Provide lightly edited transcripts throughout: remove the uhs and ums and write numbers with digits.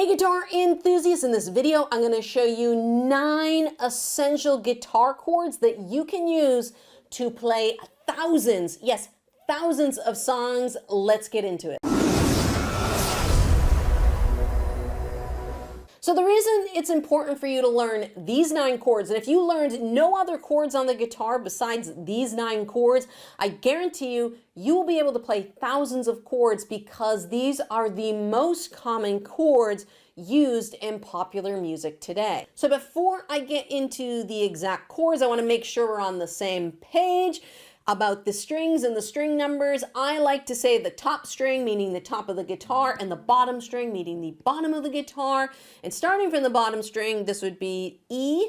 Hey guitar enthusiasts, in this video I'm going to show you 9 essential guitar chords that you can use to play thousands, yes, thousands of songs. Let's get into it. So the reason it's important for you to learn these 9 chords, and if you learned no other chords on the guitar besides these 9 chords, I guarantee you, you will be able to play thousands of chords because these are the most common chords used in popular music today. So before I get into the exact chords, I want to make sure we're on the same page about the strings and the string numbers. I like to say the top string, meaning the top of the guitar, and the bottom string, meaning the bottom of the guitar. And starting from the bottom string, this would be E,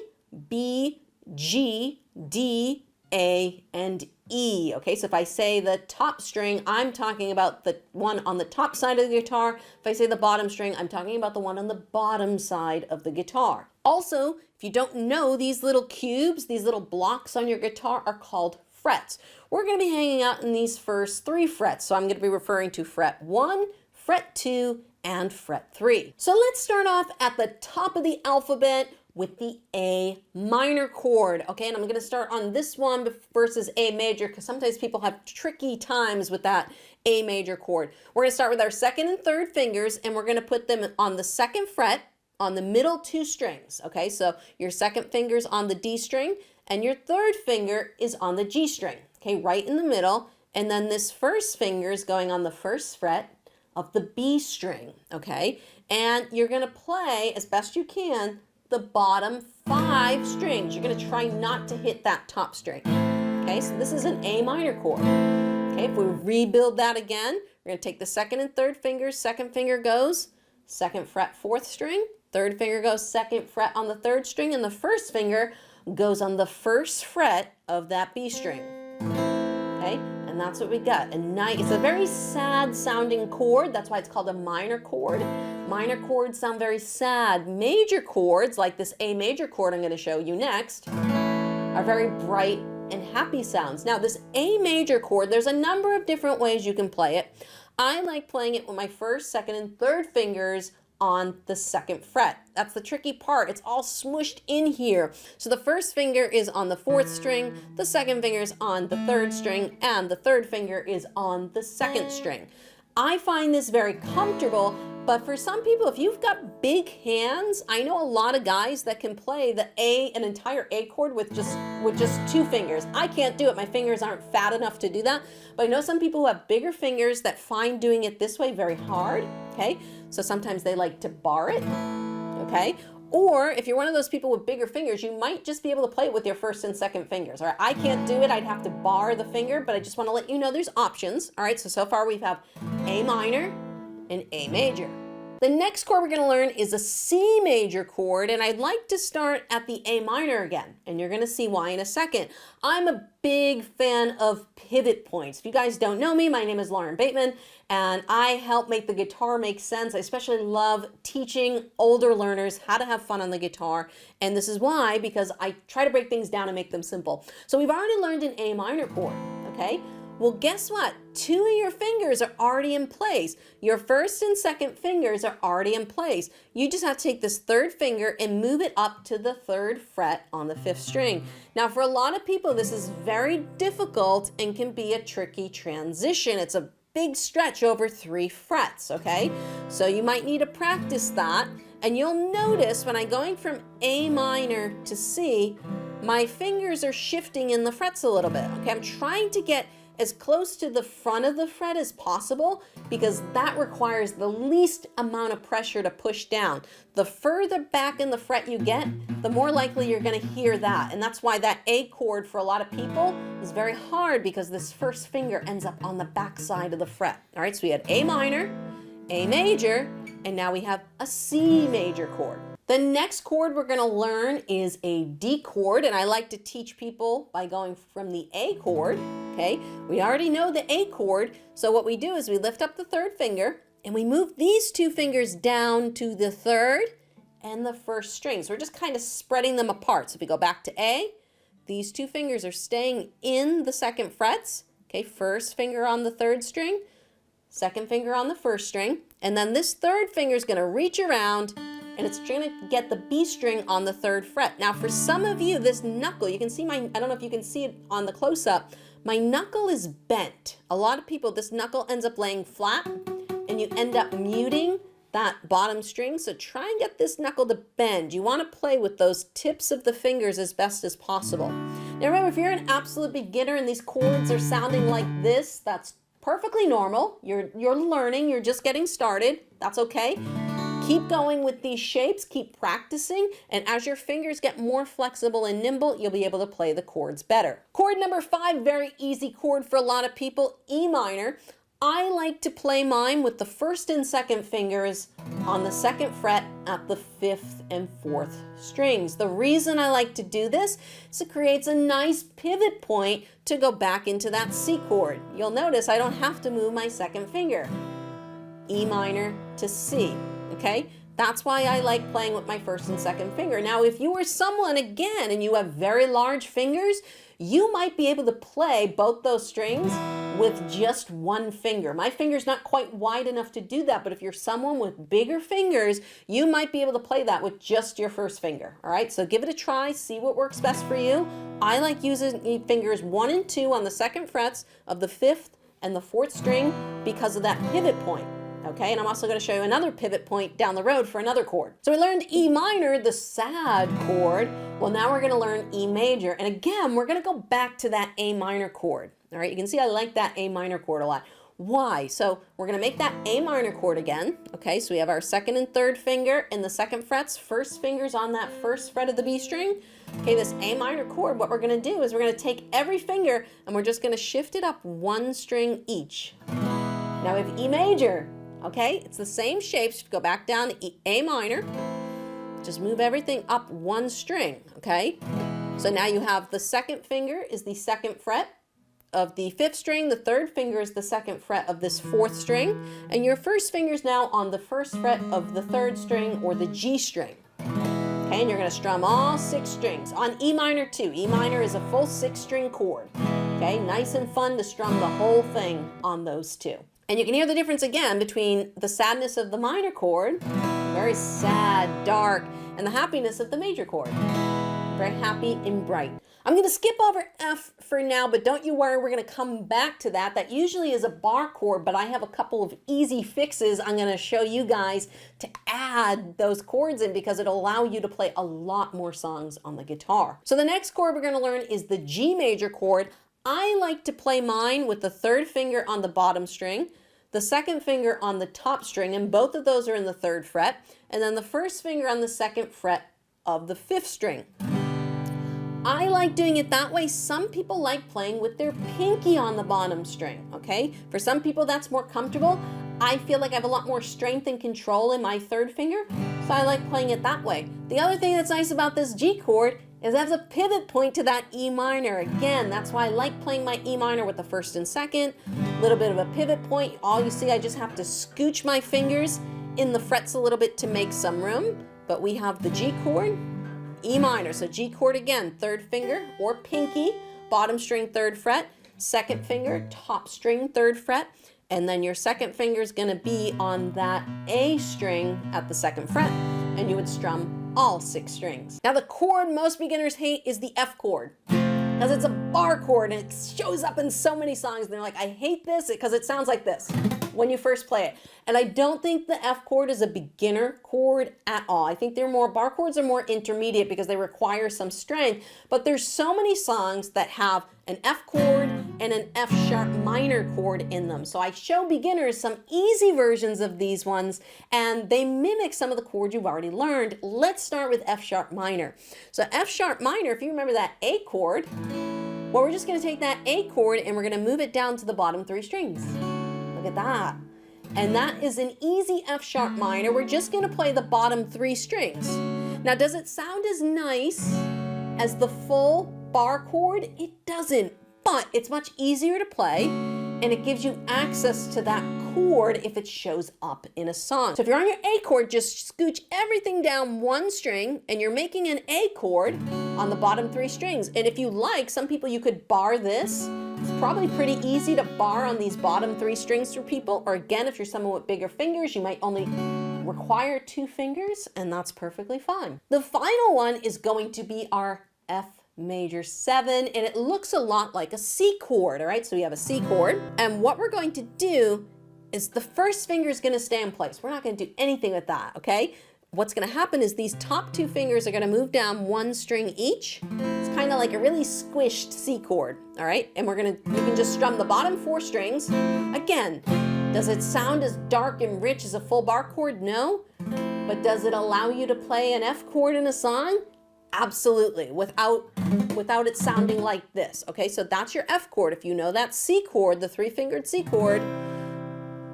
B, G, D, A, and E. Okay, so if I say the top string, I'm talking about the one on the top side of the guitar. If I say the bottom string, I'm talking about the one on the bottom side of the guitar. Also, if you don't know, these little cubes, these little blocks on your guitar are called frets. We're going to be hanging out in these first 3 frets. So I'm going to be referring to fret 1, fret 2, and fret 3. So let's start off at the top of the alphabet with the A minor chord. Okay, and I'm going to start on this one versus A major because sometimes people have tricky times with that A major chord. We're going to start with our 2nd and 3rd fingers, and we're going to put them on the 2nd fret on the middle 2 strings. Okay, so your 2nd finger's on the D string, and your 3rd finger is on the G string, okay, right in the middle. And then this 1st finger is going on the 1st fret of the B string, okay? And you're gonna play, as best you can, the bottom 5 strings. You're gonna try not to hit that top string, okay? So this is an A minor chord, okay? If we rebuild that again, we're gonna take the 2nd and 3rd fingers. 2nd finger goes 2nd fret, 4th string. 3rd finger goes 2nd fret on the 3rd string, and the 1st finger goes on the 1st fret of that B string. Okay, and that's what we got. It's a very sad sounding chord. That's why it's called a minor chord. Minor chords sound very sad. Major chords, like this A major chord I'm going to show you next, are very bright and happy sounds. Now this A major chord, there's a number of different ways you can play it. I like playing it with my 1st, 2nd, and 3rd fingers on the 2nd fret. That's the tricky part. It's all smushed in here. So the 1st finger is on the 4th string, the 2nd finger is on the 3rd string, and the 3rd finger is on the 2nd string. I find this very comfortable, but for some people, if you've got big hands, I know a lot of guys that can play an entire A chord with just 2 fingers. I can't do it. My fingers aren't fat enough to do that. But I know some people who have bigger fingers that find doing it this way very hard. Okay, so sometimes they like to bar it. Okay, or if you're one of those people with bigger fingers, you might just be able to play it with your 1st and 2nd fingers. All right, I can't do it. I'd have to bar the finger, but I just want to let you know there's options. All right, so far we have A minor and A major. The next chord we're going to learn is a C major chord, and I'd like to start at the A minor again, and you're going to see why in a second. I'm a big fan of pivot points. If you guys don't know me, my name is Bateman, and I help make the guitar make sense. I especially love teaching older learners how to have fun on the guitar, and this is why, because I try to break things down and make them simple. So we've already learned an A minor chord, okay? Well, guess what? 2 of your fingers are already in place. Your 1st and 2nd fingers are already in place. You just have to take this 3rd finger and move it up to the 3rd fret on the 5th string. Now, for a lot of people, this is very difficult and can be a tricky transition. It's a big stretch over 3 frets, okay? So you might need to practice that. And you'll notice when I'm going from A minor to C, my fingers are shifting in the frets a little bit, okay? I'm trying to get as close to the front of the fret as possible because that requires the least amount of pressure to push down. The further back in the fret you get, the more likely you're going to hear that. And that's why that A chord for a lot of people is very hard because this 1st finger ends up on the back side of the fret. All right, so we had A minor, A major, and now we have a C major chord. The next chord we're going to learn is a D chord, and I like to teach people by going from the A chord, okay? We already know the A chord, so what we do is we lift up the 3rd finger, and we move these 2 fingers down to the 3rd and the 1st string. So we're just kind of spreading them apart. So if we go back to A, these 2 fingers are staying in the 2nd frets, okay? 1st finger on the 3rd string, 2nd finger on the 1st string, And then this third finger is going to reach around and it's going to get the B string on the 3rd fret. Now for some of you, this knuckle, you can see I don't know if you can see it on the close-up, my knuckle is bent. A lot of people, this knuckle ends up laying flat and you end up muting that bottom string. So try and get this knuckle to bend. You want to play with those tips of the fingers as best as possible. Now remember, if you're an absolute beginner and these chords are sounding like this, that's perfectly normal. You're learning, you're just getting started. That's okay. Keep going with these shapes, keep practicing, and as your fingers get more flexible and nimble, you'll be able to play the chords better. Chord number 5, very easy chord for a lot of people, E minor. I like to play mine with the 1st and 2nd fingers on the 2nd fret at the 5th and 4th strings. The reason I like to do this is it creates a nice pivot point to go back into that C chord. You'll notice I don't have to move my 2nd finger. E minor to C, okay? That's why I like playing with my 1st and 2nd finger. Now, if you are someone, again, and you have very large fingers, you might be able to play both those strings with just one finger. My finger's not quite wide enough to do that, but if you're someone with bigger fingers, you might be able to play that with just your 1st finger, all right? So give it a try, see what works best for you. I like using fingers 1 and 2 on the 2nd frets of the 5th and the 4th string because of that pivot point. Okay, and I'm also going to show you another pivot point down the road for another chord. So we learned E minor, the sad chord. Well, now we're going to learn E major. And again, we're going to go back to that A minor chord. All right, you can see I like that A minor chord a lot. Why? So we're going to make that A minor chord again. Okay, so we have our 2nd and 3rd finger in the 2nd frets, 1st fingers on that 1st fret of the B string. Okay, this A minor chord, what we're going to do is we're going to take every finger and we're just going to shift it up 1 string each. Now we have E major. Okay, it's the same shapes. Go back down to A minor. Just move everything up 1 string, okay? So now you have the 2nd finger is the 2nd fret of the 5th string. The 3rd finger is the 2nd fret of this 4th string. And your 1st finger is now on the 1st fret of the 3rd string or the G string. Okay, and you're going to strum all 6 strings on E minor too. E minor is a full 6-string chord. Okay, nice and fun to strum the whole thing on those 2. And you can hear the difference again between the sadness of the minor chord, very sad, dark, and the happiness of the major chord, very happy and bright. I'm going to skip over F for now, but don't you worry, we're going to come back to that. That usually is a bar chord, but I have a couple of easy fixes I'm going to show you guys to add those chords in because it'll allow you to play a lot more songs on the guitar. So the next chord we're going to learn is the G major chord. I like to play mine with the 3rd finger on the bottom string, the 2nd finger on the top string, and both of those are in the 3rd fret, and then the 1st finger on the 2nd fret of the 5th string. I like doing it that way. Some people like playing with their pinky on the bottom string, okay? For some people that's more comfortable. I feel like I have a lot more strength and control in my 3rd finger, so I like playing it that way. The other thing that's nice about this G chord is it has a pivot point to that E minor. Again, that's why I like playing my E minor with the 1st and 2nd. A little bit of a pivot point. All you see, I just have to scooch my fingers in the frets a little bit to make some room. But we have the G chord, E minor. So G chord again, 3rd finger or pinky, bottom string 3rd fret, 2nd finger, top string 3rd fret, and then your 2nd finger is going to be on that A string at the 2nd fret, and you would strum all 6 strings. Now the chord most beginners hate is the F chord because it's a bar chord and it shows up in so many songs and they're like, I hate this because it sounds like this when you first play it. And I don't think the F chord is a beginner chord at all. I think bar chords are more intermediate because they require some strength, but there's so many songs that have an F chord and an F sharp minor chord in them. So I show beginners some easy versions of these ones and they mimic some of the chords you've already learned. Let's start with F sharp minor. So F sharp minor, if you remember that A chord, well, we're just going to take that A chord and we're going to move it down to the bottom 3 strings. Look at that. And that is an easy F sharp minor. We're just going to play the bottom 3 strings. Now, does it sound as nice as the full bar chord? It doesn't, but it's much easier to play and it gives you access to that chord if it shows up in a song. So if you're on your A chord, just scooch everything down 1 string and you're making an A chord on the bottom 3 strings. And if you like, some people, you could bar this. It's probably pretty easy to bar on these bottom 3 strings for people, or again, if you're someone with bigger fingers, you might only require 2 fingers, and that's perfectly fine. The final one is going to be our F major 7, and it looks a lot like a C chord, all right? So we have a C chord, and what we're going to do is the first finger is going to stay in place. We're not going to do anything with that, okay? What's going to happen is these top 2 fingers are going to move down 1 string each. It's kind of like a really squished C chord, all right? And you can just strum the bottom 4 strings. Again, does it sound as dark and rich as a full bar chord? No. But does it allow you to play an F chord in a song? Absolutely, without it sounding like this. Okay, so that's your F chord. If you know that C chord, the 3-fingered C chord,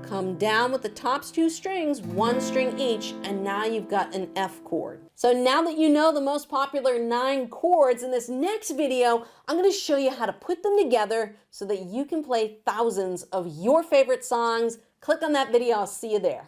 come down with the top 2 strings, 1 string each, and now you've got an F chord. So now that you know the most popular 9 chords, in this next video, I'm going to show you how to put them together so that you can play thousands of your favorite songs. Click on that video, I'll see you there.